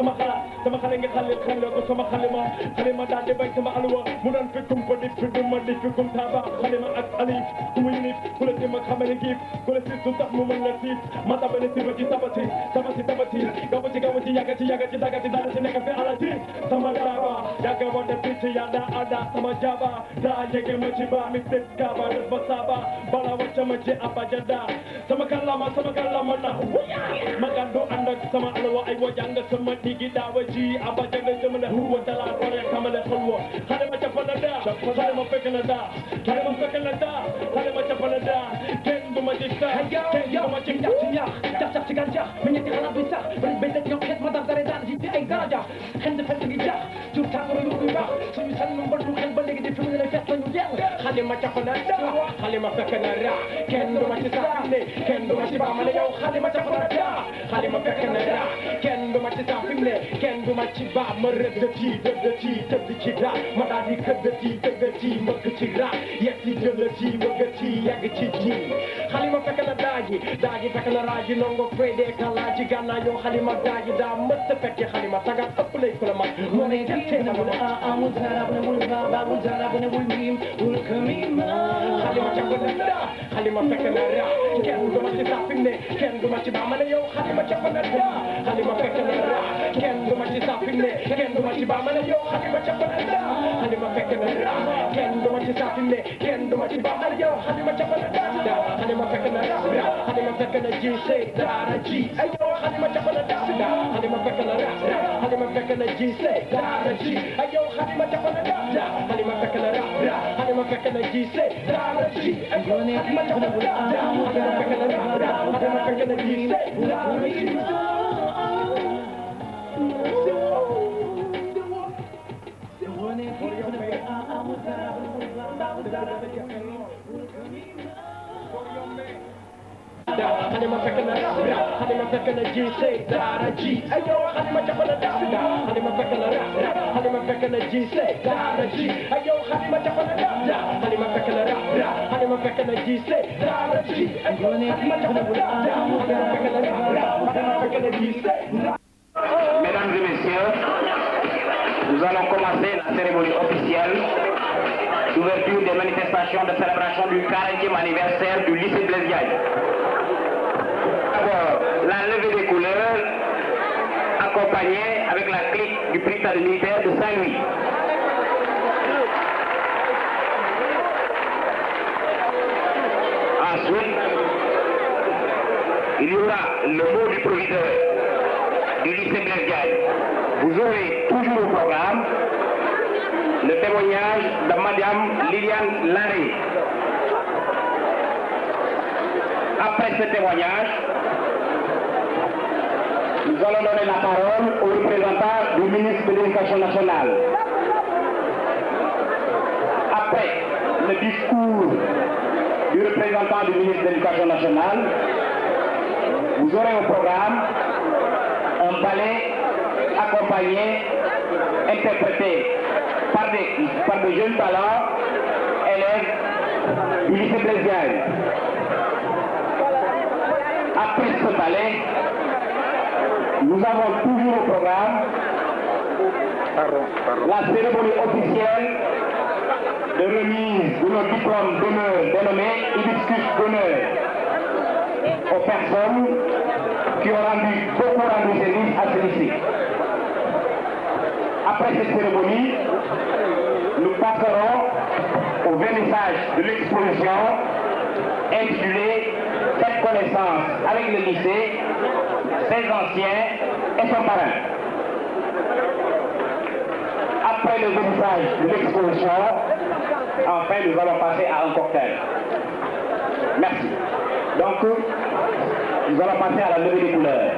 sama xalaat sama xale nga xale ko sama xalima daal di bay sama alwa mu doon fekkum ba di ma di fekkum taaba xalima ak alif ku muy nit ku la dem ak xamane giif ku la si su tax mu mën la siif ma tabale si ba ci tabati gawaci yagati dagati dara si nekk fi alati sama daaba yaga wada picc yada ada sama jaba da yege ma ci ba mi tet kaba def ba saba bala wacca ma ci abajada sama kallama na magando andak sama alwa ay wajang sama digi dawa ji abajada sama la huwa dala wala kamala khulwa hada ma chapala da hada ma fekna da hada ma chapala da ken du ma dikta ken du ma ci jax ci ganja mi ñetti xalaat bi sax bari bay tek ñoo xet ma dal dara dal ji ay daraja xen de fekk gi jax ci tangoro yu yu baax suñu san nu mbal du xel ba léegi di fi mu ne fekk ñu jël hada ma chapala da hada ma fekna ra ken du ma ci sax ne ken du ma ci ba ma ne yow hada ma chapala da hada ma fekna ra ken du ma ci sax fi mu ne ken du ma ci ba ma rëdd ci tëdd ci ra ma daal di këdd ci mbëkk ci ra yegg ci jël ci wëgg ci yegg ci ji xalima fekk na daaji fekk na raaji nongo fayde kalaaji gànnaa yow xalima daaji daa mës a fekke xalima taga ëpp lay ko la mag moo ne gerte na mu amul zarab ne wul baabul zarab ne wul miim wul kamima xalima capp na da xalima fekk na ra kenn du ma ci sax fi mu ne kenn du ma ci ba ma ne yow xalima capp na da xalima fekk na ra kenn du ma ci sax fi mu ne kenn du ma ci ba ma ne yow xalima capp na da xalima fekk na ra kenn du ma ci sax fi mu ne kenn du ma ci ba ma ne yow xalima capp na da xalima fekk na ra xalima fekk na ji say dara ji ay yow xalima capp na da xalima fekk na ra xalima fekk na ji say dara ji ay yow xalima capp na da xalima fekk na ra xalima fekk na ji say dara ji ay yow xalima capp na da xalima fekk na ra xalima fekk na ji say dara ji xalima fekk na ra xalima fekk na ji say dara ji ay yow xalima capp na da xalima fekk na ra xalima fekk na ji say dara ji ay yow xalima capp na da xalima fekk na ra xalima fekk na ji say dara ji ay yow xalima capp na da xalima fekk na ra xalima fekk na ji say. Mesdames et messieurs, nous allons commencer la cérémonie officielle d'ouverture des manifestations de célébration du 40e anniversaire du lycée Blaise Diagne. D'abord, la levée des couleurs accompagnée avec la clique du brigade militaire de Saint-Louis. Ensuite, il y aura le mot du proviseur du lycée Blaise Diagne. Vous aurez toujours au programme le témoignage de Madame Liliane Larrey. Après ce témoignage, nous allons donner la parole au représentant du ministre de l'Éducation nationale. Après le discours du représentant du ministre de l'Éducation nationale, vous aurez au programme un ballet accompagné, interprété par des jeunes talents, élèves du lycée Blaise Diagne. Après ce ballet, nous avons toujours au programme la cérémonie officielle de remise de nos diplômes d'honneur dénommés hibiscus d'honneur aux personnes qui ont beaucoup rendu service à ce lycée. Après cette cérémonie, nous passerons au vernissage de l'exposition intitulée Cette connaissance avec le lycée, ses anciens et son parrain. Après le vernissage de l'exposition, enfin nous allons passer à un cocktail. Merci. Donc, nous allons passer à la levée des couleurs.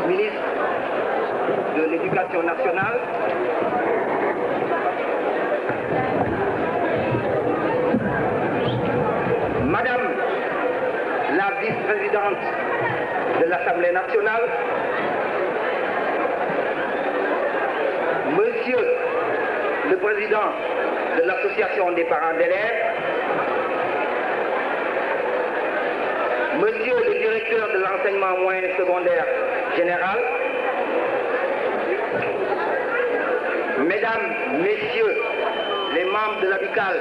ministre de l'Éducation nationale, Madame la vice-présidente de l'Assemblée nationale, Monsieur le président de l'Association des parents d'élèves, Monsieur le directeur de l'enseignement moyen et secondaire général, Mesdames, Messieurs les membres de l'amicale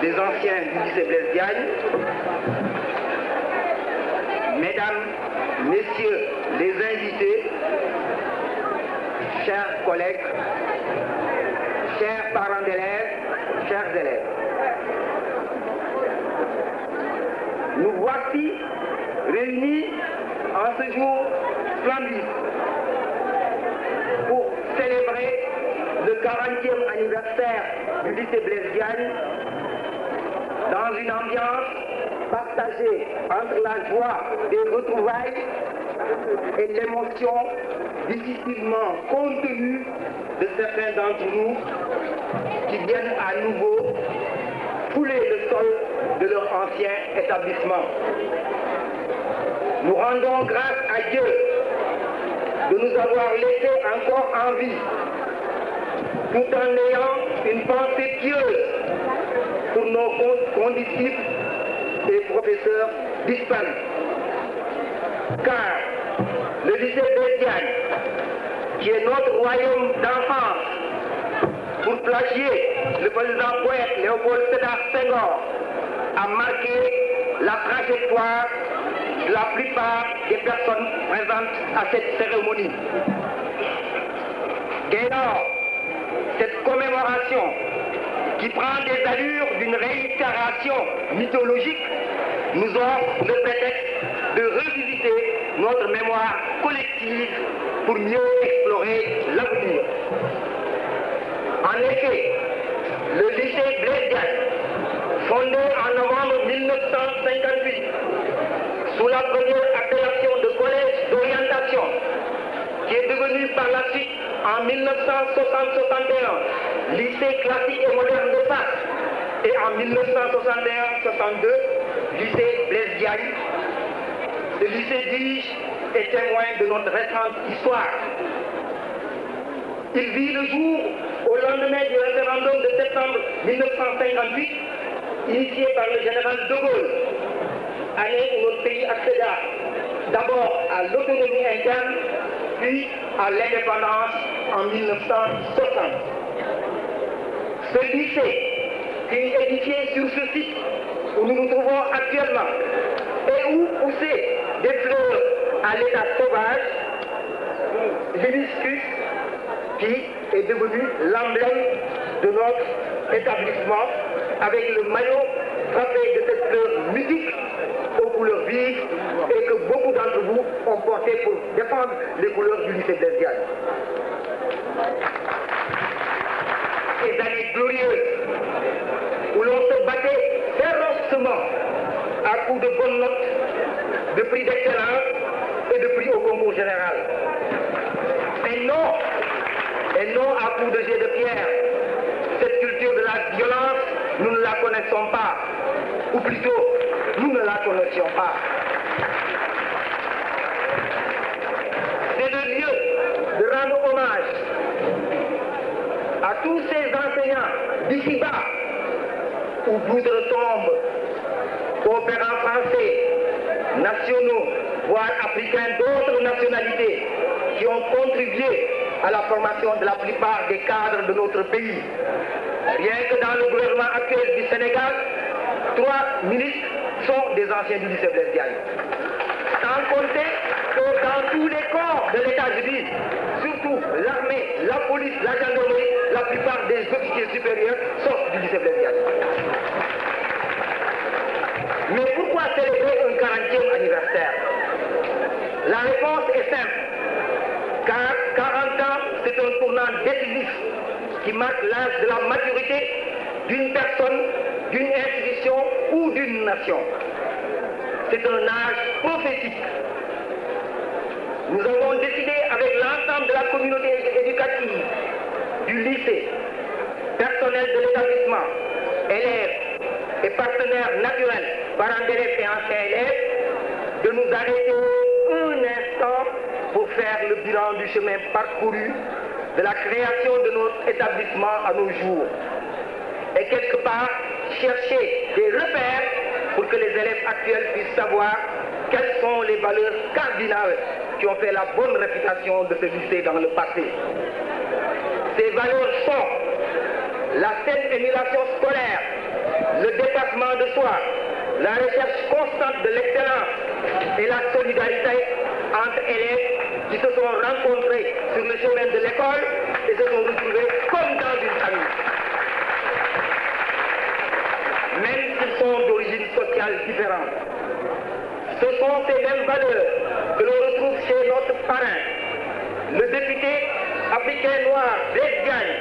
des anciens du lycée Blaise Diagne, Mesdames, Messieurs les invités, chers collègues, chers parents d'élèves, chers élèves. Nous voici réunis en ce jour splendide pour célébrer le 40e anniversaire du lycée Blaise Diagne dans une ambiance partagée entre la joie des retrouvailles et l'émotion difficilement contenue de certains d'entre nous qui viennent à nouveau fouler le sol de leur ancien établissement. Nous rendons grâce à Dieu de nous avoir laissé encore en vie, tout en ayant une pensée pieuse pour nos condisciples et professeurs disparus. Car le lycée Blaise Diagne, qui est notre royaume d'enfance, pour plagier le président poète Léopold Sédar Senghor, a marqué la trajectoire de la plupart des personnes présentes à cette cérémonie. Dès lors, cette commémoration, qui prend des allures d'une réitération mythologique, nous offre le prétexte de revisiter notre mémoire collective pour mieux explorer l'avenir. En effet, le lycée Blaise Diagne, fondé en novembre 1958, sous la première appellation de collège d'orientation, qui est devenu par la suite en 1960-61 lycée classique et moderne de Fass, et en 1961-62 lycée Blaise Diagne. Ce lycée, dis-je, est témoin de notre récente histoire. Il vit le jour au lendemain du référendum de septembre 1958, initié par le général de Gaulle, année où notre pays accéda d'abord à l'autonomie interne, puis à l'indépendance en 1960. Ce lycée fut édifié sur ce site où nous nous trouvons actuellement et où poussaient des fleurs à l'état sauvage, l'hibiscus, qui est devenu l'emblème de notre établissement, avec le maillot frappé de cette fleur mythique aux couleurs vives et que beaucoup d'entre vous ont porté pour défendre les couleurs du lycée Blaise Diagne. Ces années glorieuses où l'on se battait férocement à coups de bonnes notes, de prix d'excellence et de prix au concours général. Et non à coups de jets de pierre. Cette culture de la violence, nous ne la connaissons pas. Ou plutôt, nous ne la connaissions pas. C'est le lieu de rendre hommage à tous ces enseignants d'ici-bas, ou d'outre-tombe, coopérants français, nationaux, voire africains d'autres nationalités, qui ont contribué à la formation de la plupart des cadres de notre pays. Rien que dans le gouvernement actuel du Sénégal, 3 ministres sont des anciens du lycée Blaise Diagne. Sans compter que dans tous les corps de l'État, je dis, surtout l'armée, la police, la gendarmerie, la plupart des officiers supérieurs sortent du lycée Blaise Diagne. Mais pourquoi célébrer un 40e anniversaire? La réponse est simple. Car 40 ans, c'est un tournant décisif qui marque l'âge de la maturité d'une personne, d'une institution ou d'une nation. C'est un âge prophétique. Nous avons décidé avec l'ensemble de la communauté éducative, du lycée, personnel de l'établissement, élèves et partenaires naturels, parents d'élèves et anciens élèves, de nous arrêter un instant pour faire le bilan du chemin parcouru de la création de notre établissement à nos jours. Et quelque part, chercher des repères pour que les élèves actuels puissent savoir quelles sont les valeurs cardinales qui ont fait la bonne réputation de ce lycée dans le passé. Ces valeurs sont la saine émulation scolaire, le dépassement de soi, la recherche constante de l'excellence et la solidarité entre élèves qui se sont rencontrés sur le chemin de l'école et se sont retrouvés comme dans une famille. Même s'ils sont d'origine sociale différente. Ce sont ces mêmes valeurs que l'on retrouve chez notre parrain, le député africain noir Blaise Diagne,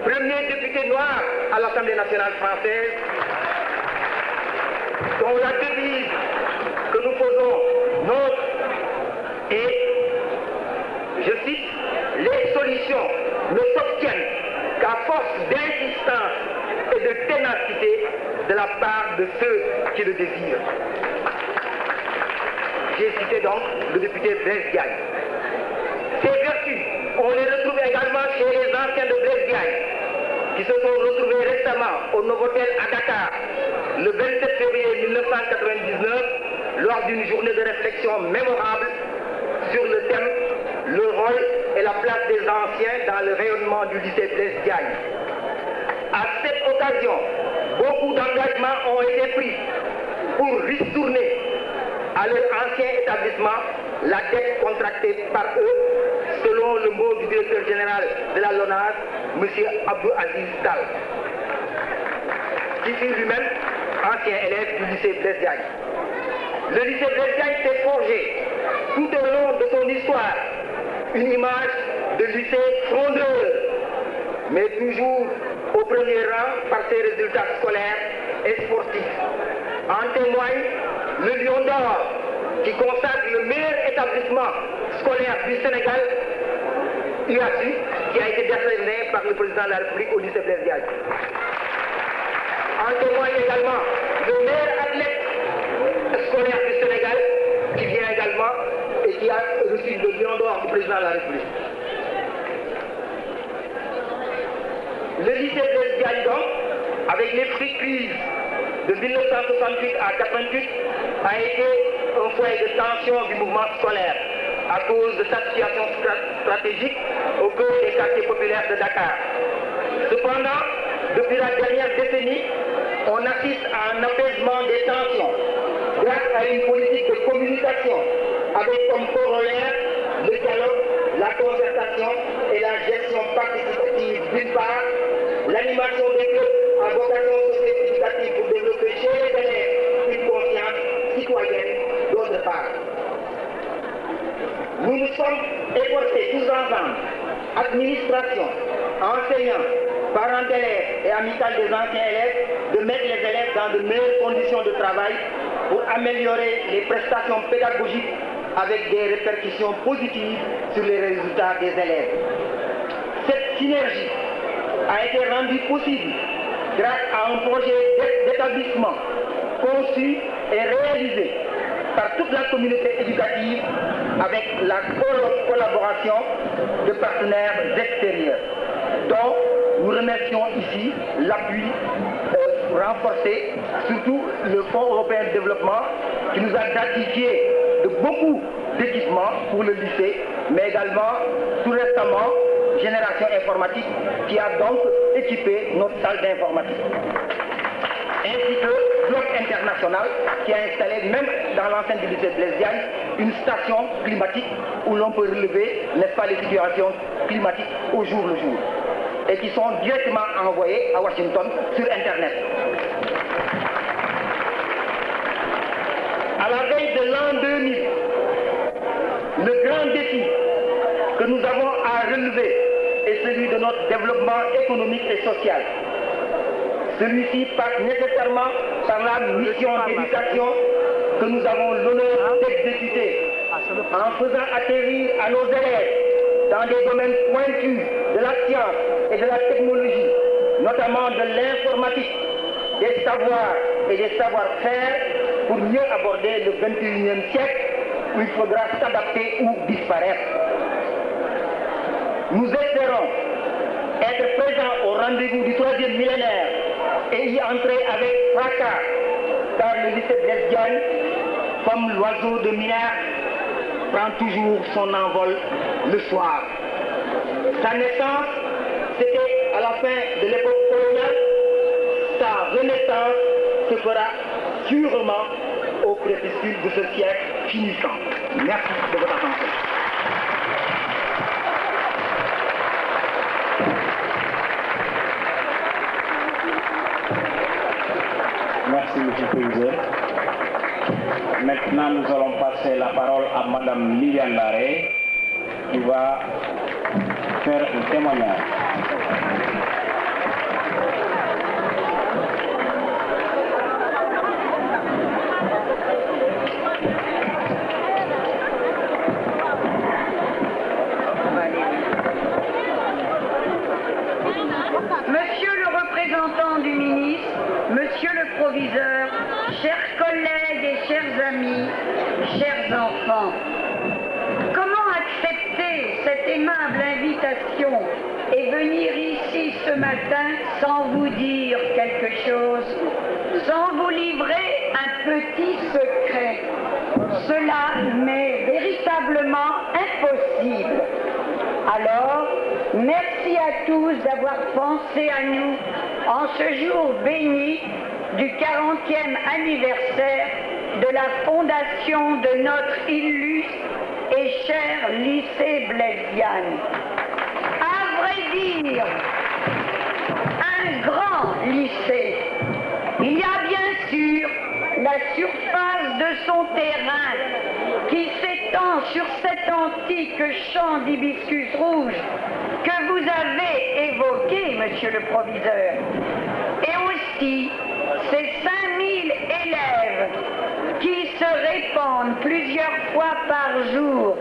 premier député noir à l'Assemblée nationale française, dont la devise que nous faisons nôtre est, je cite, les solutions ne s'obtiennent qu'à force d'insistance et de ténacité de la part de ceux qui le désirent. J'ai cité donc le député Blaise Diagne. Ces vertus, on les retrouve également chez les anciens de Blaise Diagne, qui se sont retrouvés récemment au Novotel à Dakar, le 27 février 1999, lors d'une journée de réflexion mémorable sur le thème « Le rôle et la place des anciens dans le rayonnement du lycée Blaise Diagne ». À cette occasion, beaucoup d'engagements ont été pris pour ristourner à leur ancien établissement la dette contractée par eux, selon le mot du directeur général de la LONASE, M. Abdou Aziz Tal, qui fut lui-même ancien élève du lycée Blaise Diagne. Le lycée Blaise Diagne s'est forgé tout au long de son histoire une image de lycée frondeur, mais toujours au premier rang par ses résultats scolaires et sportifs. En témoigne le Lion d'Or qui consacre le meilleur établissement scolaire du Sénégal, UASU, qui a été décerné par le président de la République au lycée Blaise Diagne. En témoigne également le meilleur athlète scolaire du Sénégal qui vient également et qui a reçu le Lion d'Or du président de la République. Le lycée Blaise Diagne, donc, avec les fruits crises de 1968 à 88, a été un foyer de tension du mouvement scolaire à cause de sa situation stratégique au cœur des quartiers populaires de Dakar. Cependant, depuis la dernière décennie, on assiste à un apaisement des tensions grâce à une politique de communication avec comme corollaire le dialogue, la concertation et la gestion participative d'une part, l'animation des clubs à vocation socio-éducative pour développer chez les élèves une conscience citoyenne d'autre part. Nous nous sommes efforcés tous ensemble, administration, enseignants, parents d'élèves et amicales des anciens élèves, de mettre les élèves dans de meilleures conditions de travail pour améliorer les prestations pédagogiques avec des répercussions positives sur les résultats des élèves. Cette synergie a été rendue possible grâce à un projet d'établissement conçu et réalisé par toute la communauté éducative avec la collaboration de partenaires extérieurs, dont nous remercions ici l'appui renforcé, surtout le Fonds européen de développement qui nous a gratifié de beaucoup d'équipements pour le lycée, mais également tout récemment Génération Informatique qui a donc équipé notre salle d'informatique. Ainsi que Bloc International qui a installé même dans l'enceinte du lycée Blaise Diagne une station climatique où l'on peut relever, n'est-ce pas, les situations climatiques au jour le jour et qui sont directement envoyées à Washington sur Internet. À la veille de l'an 2000, le grand défi que nous avons à relever est celui de notre développement économique et social. Celui-ci passe nécessairement par la mission d'éducation que nous avons l'honneur d'exécuter en faisant atterrir à nos élèves dans des domaines pointus de la science et de la technologie, notamment de l'informatique, des savoirs et des savoir-faire pour mieux aborder le 21e siècle où il faudra s'adapter ou disparaître. Nous espérons être présents au rendez-vous du 3e millénaire et y entrer avec fracas, car le lycée Blaise Diagne, comme l'oiseau de Minerve, prend toujours son envol le soir. Sa naissance, c'était à la fin de l'époque coloniale. Sa renaissance se fera sûrement au crépuscule de ce siècle finissant. Merci de votre attention. Merci, M. le Président. Maintenant, nous allons passer la parole à Mme Liliane Larrey, qui va faire un témoignage. Monsieur le représentant du ministre, monsieur le proviseur, chers collègues et chers amis, chers enfants, comment accepter cette aimable invitation et venir ici ce matin sans vous dire quelque chose, sans vous livrer un petit secret? Cela m'est véritablement impossible. Alors, merci à tous d'avoir pensé à nous en ce jour béni du 40e anniversaire de la fondation de notre illustre et cher lycée Blaise Diagne. À vrai dire, un grand lycée. Il y a bien sûr la surface de son terrain qui s'étend sur cet antique champ d'hibiscus rouge que vous avez évoqué monsieur le proviseur. Et aussi ces 5000 élèves qui se répandent plusieurs fois par jour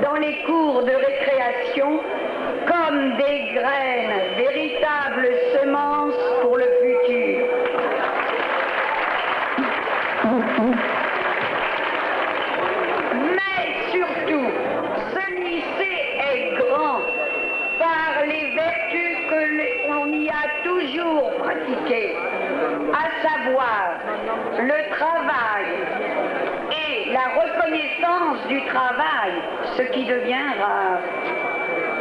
dans les cours de récréation comme des graines, véritables semences pour le futur. Mais surtout, ce lycée est grand par les vertus que l'on y a toujours pratiquées, à savoir le travail et la reconnaissance du travail, ce qui devient rare,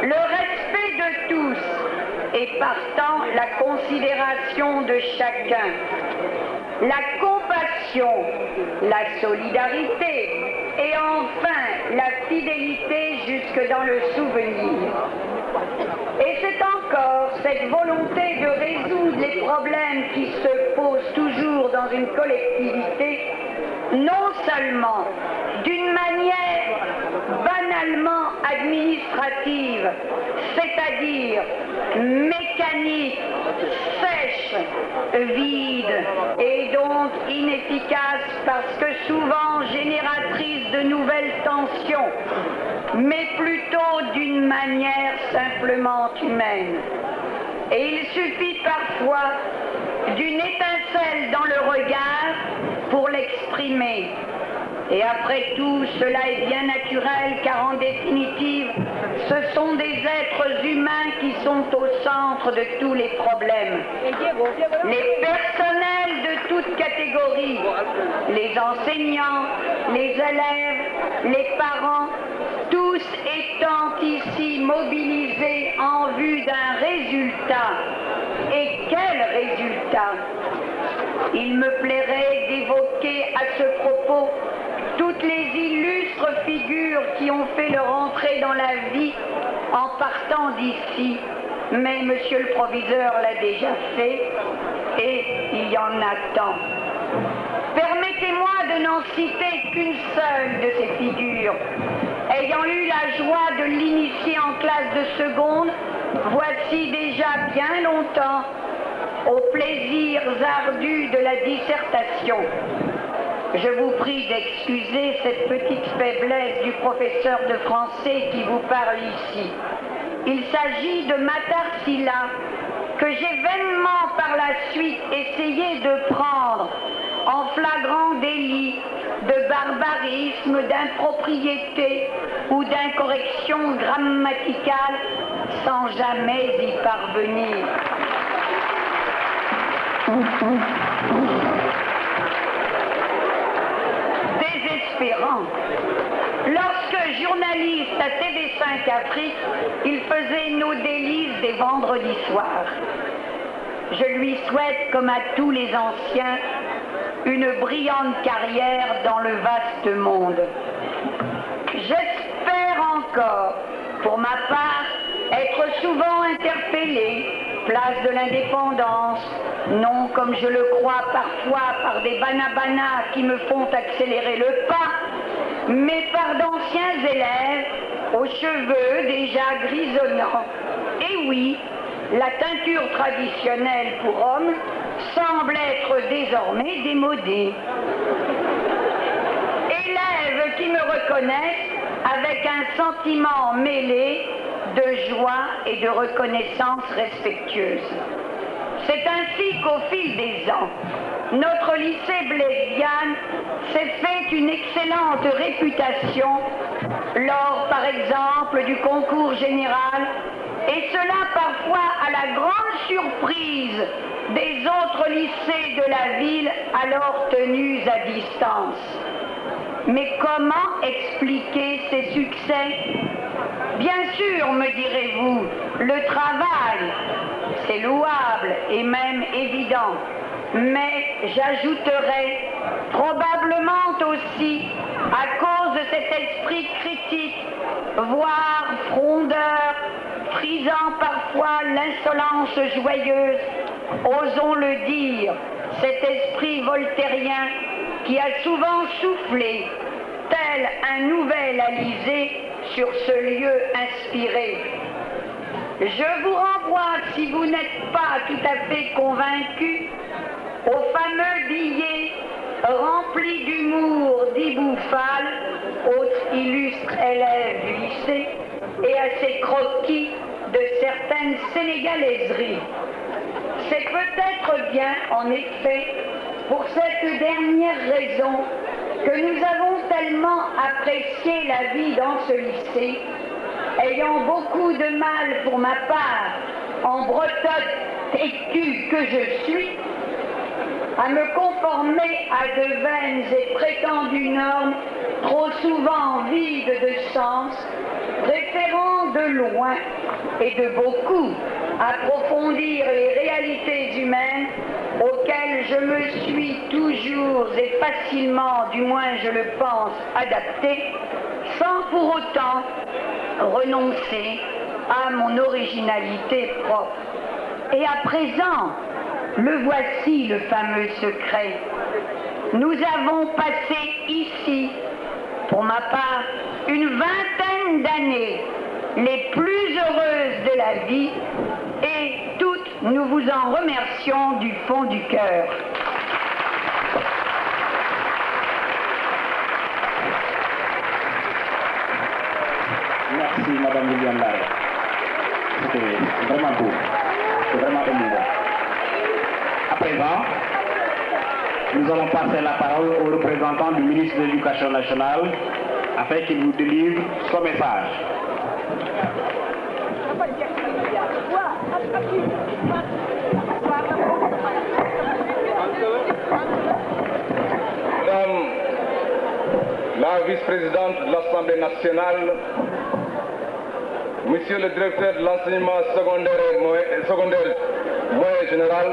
le respect de tous et partant la considération de chacun, la compassion, la solidarité et enfin la fidélité jusque dans le souvenir. Et c'est encore cette volonté de résoudre les problèmes qui se posent toujours dans une collectivité, non seulement d'une manière banalement administrative, c'est-à-dire mécanique, sèche, vide et donc inefficace parce que souvent génératrice de nouvelles tensions, mais plutôt d'une manière simplement humaine. Et il suffit parfois d'une étincelle dans le regard pour l'exprimer. Et après tout, cela est bien naturel car en définitive, ce sont des êtres humains qui sont au centre de tous les problèmes. Les personnels de toutes catégories, les enseignants, les élèves, les parents, tous étant ici mobilisés en vue d'un résultat. Et quel résultat? Il me plairait d'évoquer à ce propos toutes les illustres figures qui ont fait leur entrée dans la vie en partant d'ici. Mais monsieur le proviseur l'a déjà fait et il y en a tant. Permettez-moi de n'en citer qu'une seule de ces figures. Ayant eu la joie de l'initier en classe de seconde, voici déjà bien longtemps, aux plaisirs ardus de la dissertation. Je vous prie d'excuser cette petite faiblesse du professeur de français qui vous parle ici. Il s'agit de Matarsila, que j'ai vainement par la suite essayé de prendre en flagrant délit de barbarisme, d'impropriété ou d'incorrection grammaticale sans jamais y parvenir. Désespérant. Lorsque journaliste à TV5 Afrique, il faisait nos délices des vendredis soirs. Je lui souhaite, comme à tous les anciens, une brillante carrière dans le vaste monde. J'espère encore, pour ma part, être souvent interpellé, place de l'Indépendance, non comme je le crois parfois par des banabanas qui me font accélérer le pas, mais par d'anciens élèves aux cheveux déjà grisonnants. Et oui, la teinture traditionnelle pour hommes semble être désormais démodée. Élèves qui me reconnaissent avec un sentiment mêlé de joie et de reconnaissance respectueuse. C'est ainsi qu'au fil des ans, notre lycée Blaise Diagne s'est fait une excellente réputation lors, par exemple, du concours général, et cela parfois à la grande surprise des autres lycées de la ville alors tenus à distance. Mais comment expliquer ces succès? Bien sûr, me direz-vous, le travail, c'est louable et même évident. Mais j'ajouterai probablement aussi, à cause de cet esprit critique, voire frondeur, frisant parfois l'insolence joyeuse, osons le dire, cet esprit voltairien qui a souvent soufflé, tel un nouvel Alizé, sur ce lieu inspiré. je vous renvoie, si vous n'êtes pas tout à fait convaincu, au fameux billet rempli d'humour d'Iboufal, autre illustre élève du lycée, et à ses croquis de certaines sénégalaiseries. C'est peut-être bien, en effet, pour cette dernière raison que nous avons tellement apprécié la vie dans ce lycée, ayant beaucoup de mal pour ma part, en bretonne têtue que je suis, à me conformer à de vaines et prétendues normes trop souvent vides de sens, préférant de loin et de beaucoup approfondir les réalités humaines auxquelles je me suis toujours et facilement, du moins je le pense, adapté, sans pour autant renoncer à mon originalité propre. Et à présent, le voici le fameux secret. Nous avons passé ici, pour ma part, une vingtaine d'années les plus heureuses de la vie, et toutes nous vous en remercions du fond du cœur. Merci Madame Liliane Lara. C'était vraiment beau. C'est vraiment émouvant. À présent, nous allons passer la parole au représentant du ministre de l'Éducation nationale afin qu'il nous délivre son message. Madame la vice-présidente de l'Assemblée nationale, Monsieur le directeur de l'enseignement secondaire moyen général,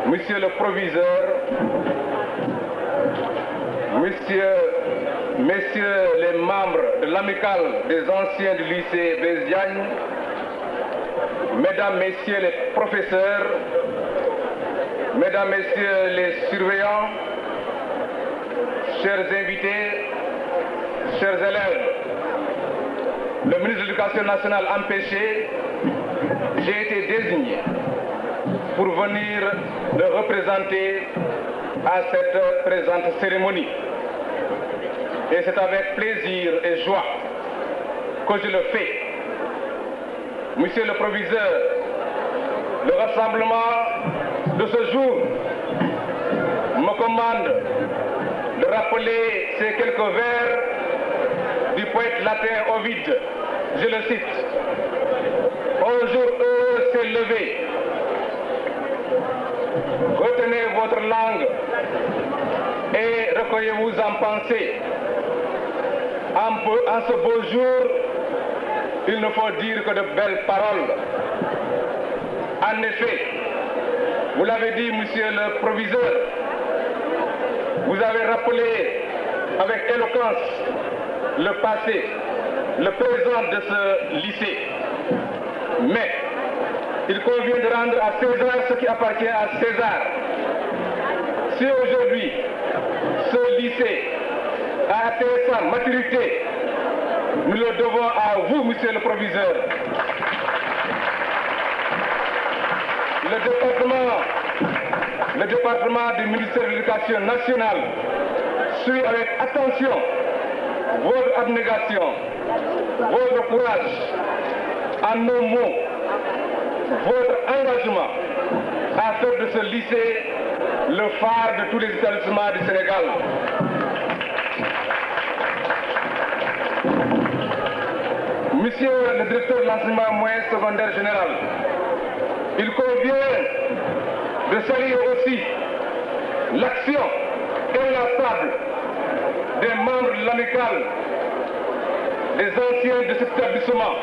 Monsieur le proviseur, Messieurs les membres de l'amicale des anciens du lycée Blaise Diagne, Mesdames, Messieurs les professeurs, Mesdames, Messieurs les surveillants, chers invités, chers élèves, le ministre de l'Éducation nationale empêché, j'ai été désigné pour venir le représenter à cette présente cérémonie. Et c'est avec plaisir et joie que je le fais. Monsieur le proviseur, le rassemblement de ce jour me commande de rappeler ces quelques vers du poète latin Ovide. Je le cite. Un jour heureux s'est levé. Retenez votre langue et recueillez-vous en pensée. En ce beau jour, il ne faut dire que de belles paroles. En effet, vous l'avez dit, monsieur le proviseur, vous avez rappelé avec éloquence le passé, le présent de ce lycée. Mais il convient de rendre à César ce qui appartient à César. Si aujourd'hui, ce lycée a atteint sa maturité, nous le devons à vous, monsieur le proviseur. Le département du ministère de l'Éducation nationale suit avec attention votre abnégation, votre courage, en nos mots, votre engagement à faire de ce lycée le phare de tous les établissements du Sénégal. Monsieur le directeur de l'enseignement moyen secondaire général, il convient de saluer aussi l'action inlassable des membres de l'amicale des anciens de cet établissement.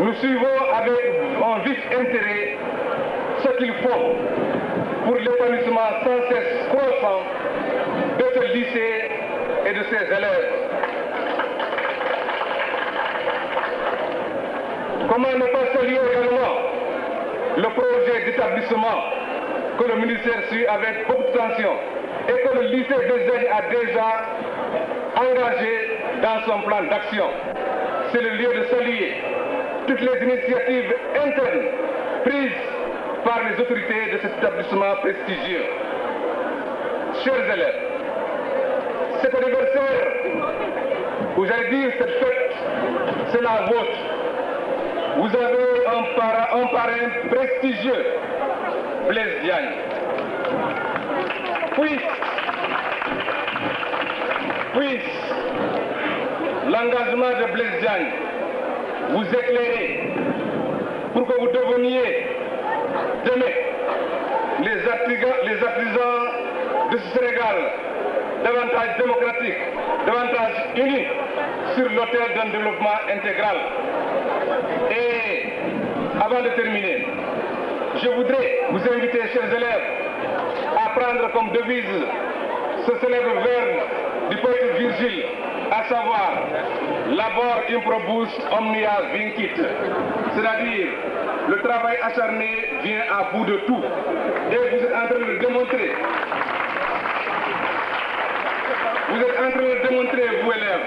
Nous suivons avec un vif intérêt ce qu'il faut pour l'épanouissement sans cesse croissant de ce lycée et de ses élèves. Comment ne pas saluer également le projet d'établissement que le ministère suit avec beaucoup d'attention et que le lycée Blaise Diagne a déjà engagé dans son plan d'action. C'est le lieu de saluer toutes les initiatives internes prises par les autorités de cet établissement prestigieux. Chers élèves, cet anniversaire, ou j'allais dire cette fête, c'est la vôtre. Vous avez un parrain prestigieux, Blaise Diagne. Puisse l'engagement de Blaise Diagne vous éclairer pour que vous deveniez demain les artisans de ce Sénégal davantage démocratique, davantage unis sur l'autel d'un développement intégral. Et avant de terminer, je voudrais vous inviter, chers élèves, à prendre comme devise ce célèbre vers du poète Virgile, à savoir labor improbus omnia vincit, c'est-à-dire le travail acharné vient à bout de tout. Et vous êtes en train de démontrer, vous élèves,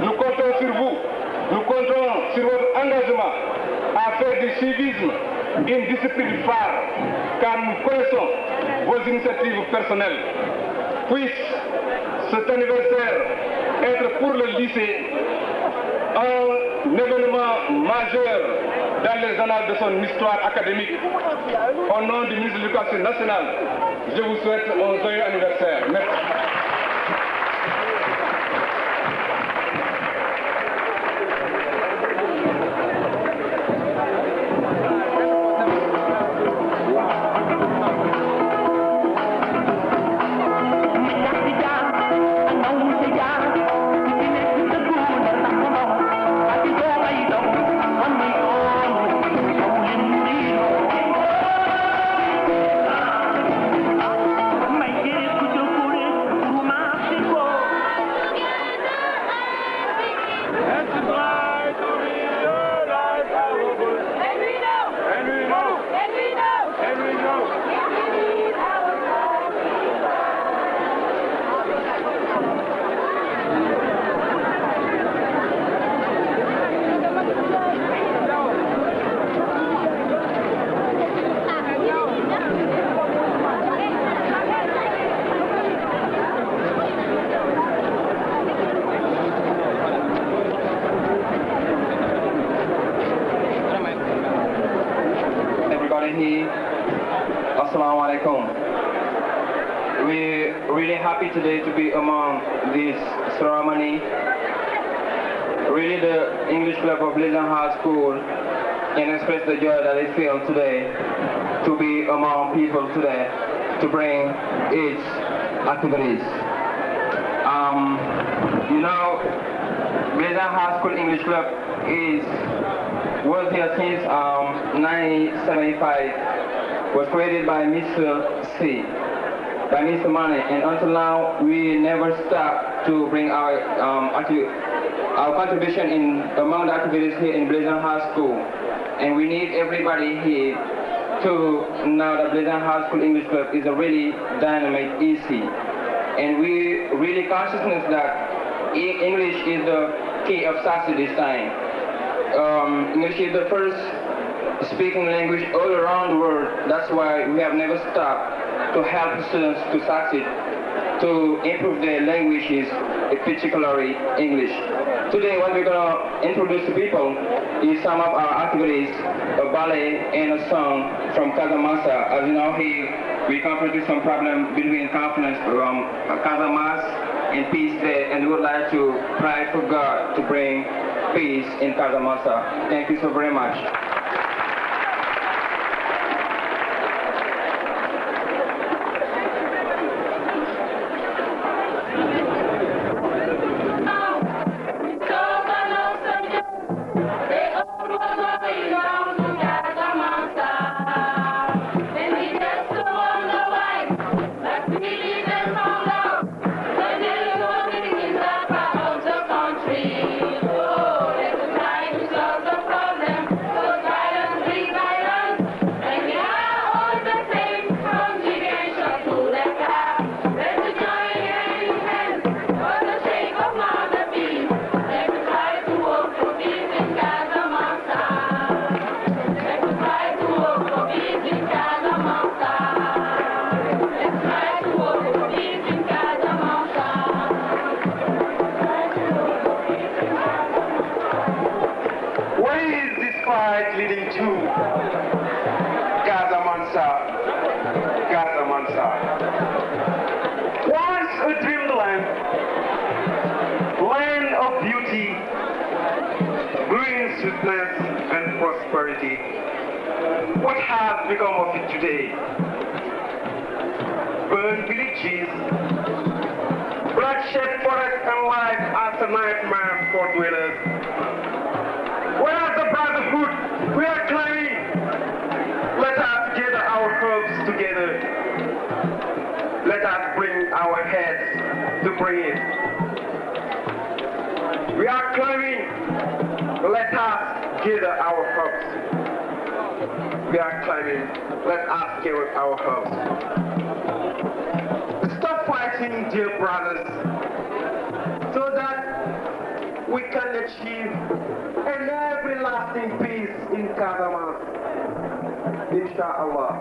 nous comptons sur vous, nous comptons sur votre engagement à faire du civisme une discipline phare, car nous connaissons vos initiatives personnelles. Puisse cet anniversaire être pour le lycée un événement majeur dans les annales de son histoire académique. Au nom du ministre de l'Éducation nationale, je vous souhaite un joyeux anniversaire. Merci. Assalamu alaikum. We're really happy today to be among this ceremony. Really, the English Club of Blaise High School can express the joy that they feel today to be among people today to bring its activities. You know, Blaise High School English Club was here since 1975. Was created by Mr. C, by Mr. Mane, and until now we never stop to bring our contribution among the activities here in Blaise High School. And we need everybody here to know that Blaise High School English Club is a really dynamic, easy. And we really consciousness that English is the key of success this time. English is the first speaking language all around the world. That's why we have never stopped to help students to succeed, to improve their languages, particularly English. Today what we're going to introduce to people is some of our activities, a ballet and a song from Casamance. As you know, here we confronted some problem between confidence from Casamance and peace there, and we would like to pray for God to bring peace in Casamance. Thank you so very much. Country, oh, let's try to solve the problem. Casamance. Once a dreamland, land of beauty, green sweetness and prosperity. What has become of it today? Burned villages, bloodshed forests and life as a nightmare for dwellers. Whereas the brotherhood we are climbing, let us gather our hopes together. Let us bring our heads to bring it. We are climbing, let us gather our hopes. We are climbing, let us gather our hopes. Stop fighting, dear brothers, so that we can achieve an everlasting peace in Casamance. Inshallah.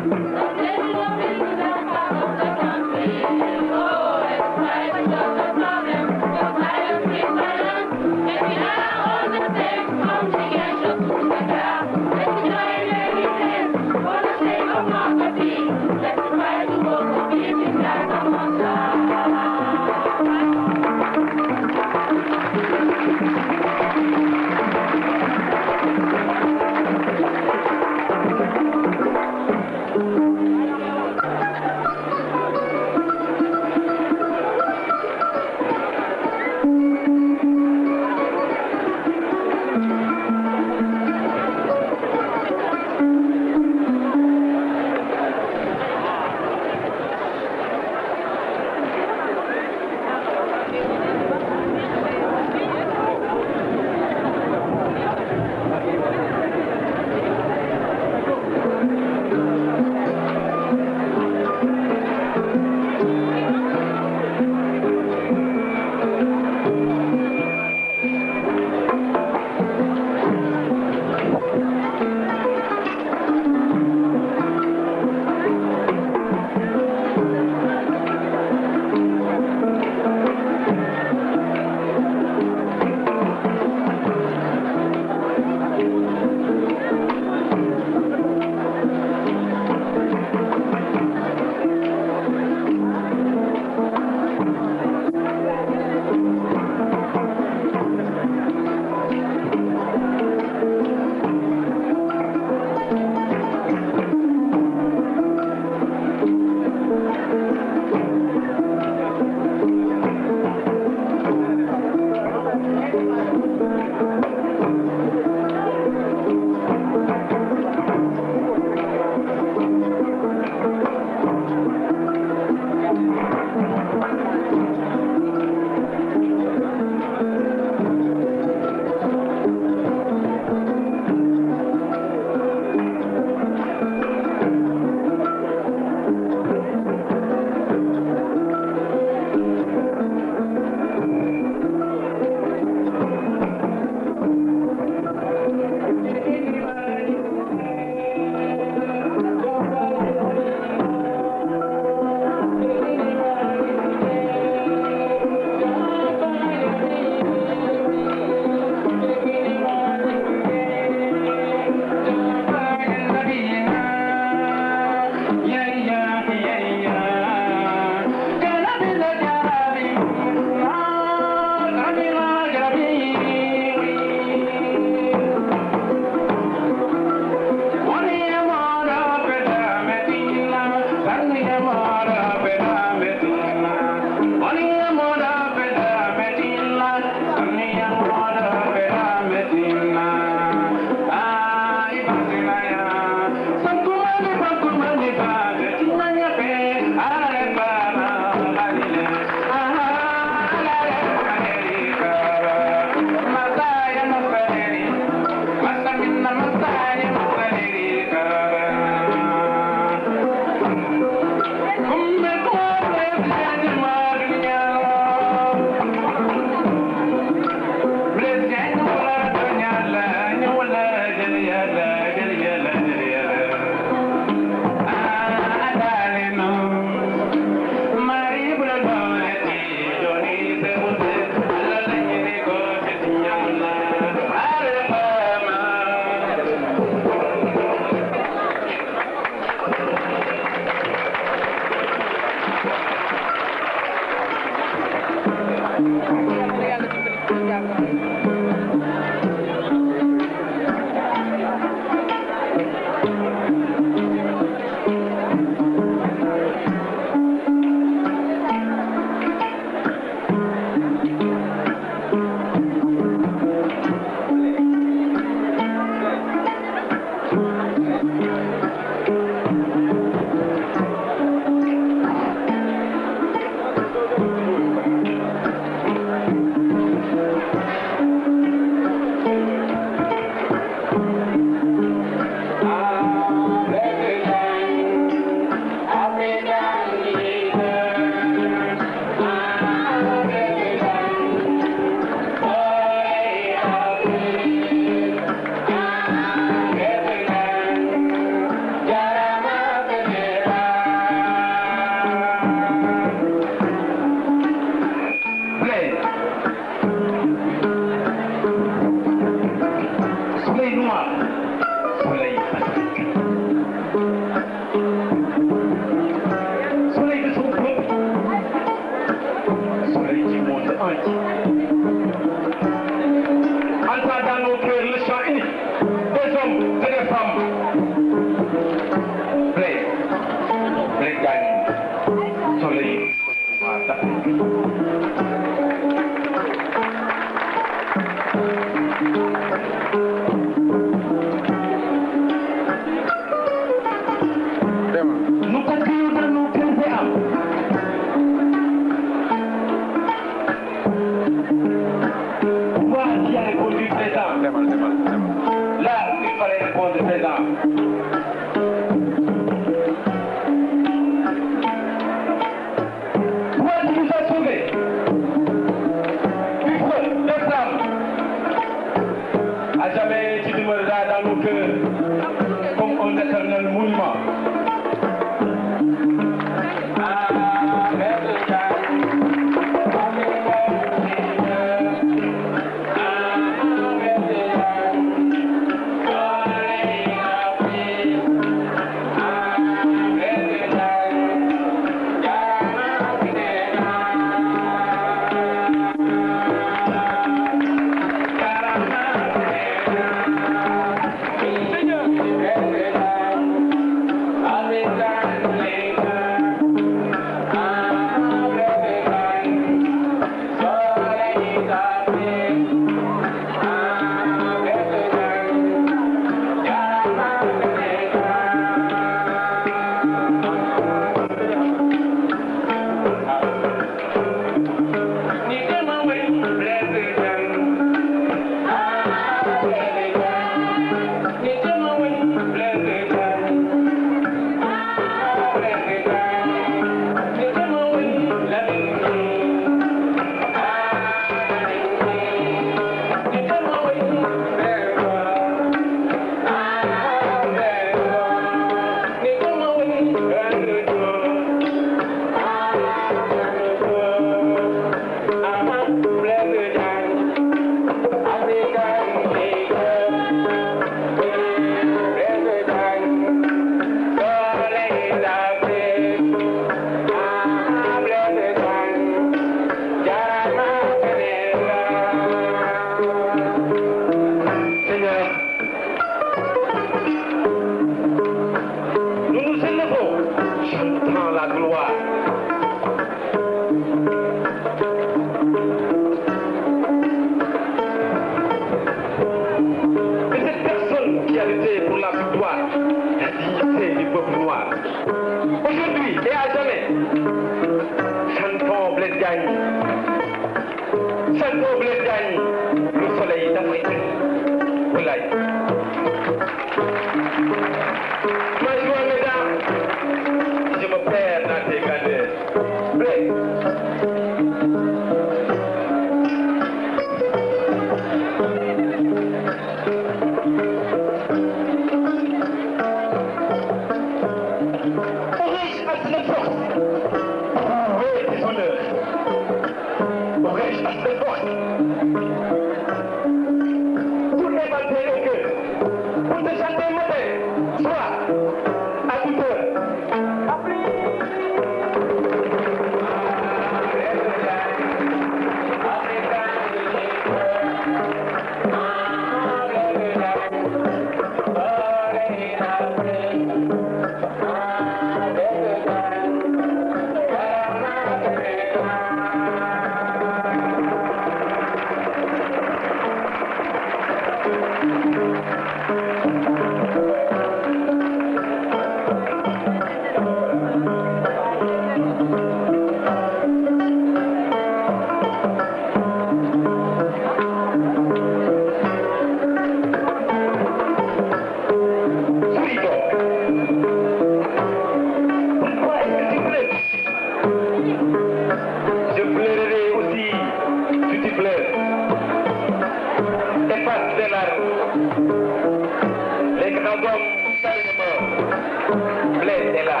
comme salutement. Blaise est là.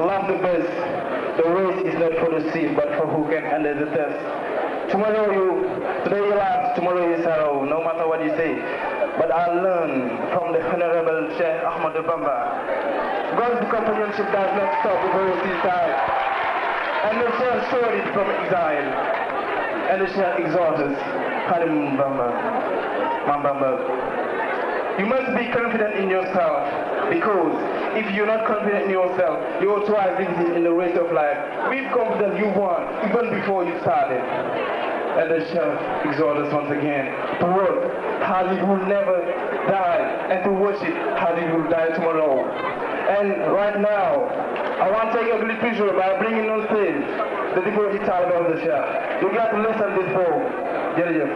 Love the best. The race is not for the swift, but for who can handle the test. Today you laugh, tomorrow you sorrow, no matter what you say. But I learn from the Honorable Sheikh Ahmad Bamba. God's companionship does not stop before you see time. And the Sheikh showed it from exile. And the Sheikh exalted Halim Bamba, Mambamba. You must be confident in yourself, because if you're not confident in yourself, you will try everything in the race of life. Be confident you won, even before you started. And the Sheikh exhorts us once again to work how you will never die, and to worship how you will die tomorrow. And right now, I want to take a little picture by bringing on stage the devotee child of the Sheikh. You got to listen to this poem. Jerejef.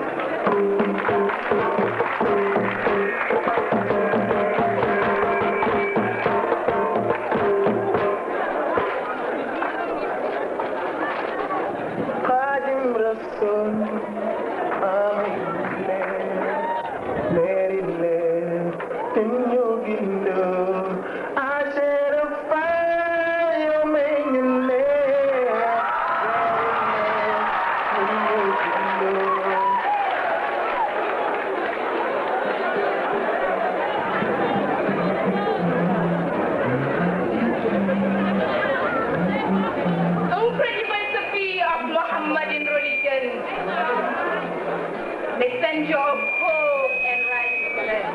Messenger of hope and righteousness.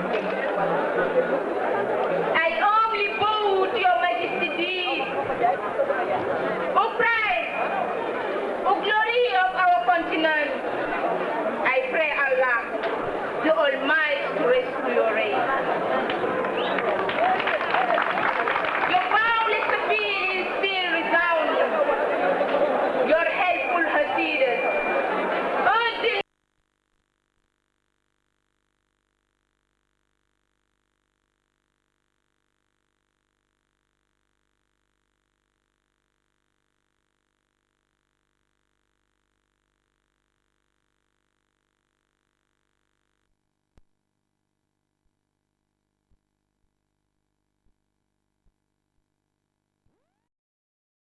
I humbly bow to your majesty deep. O Christ, O glory of our continent, I pray Allah, the Almighty, to rescue your reign.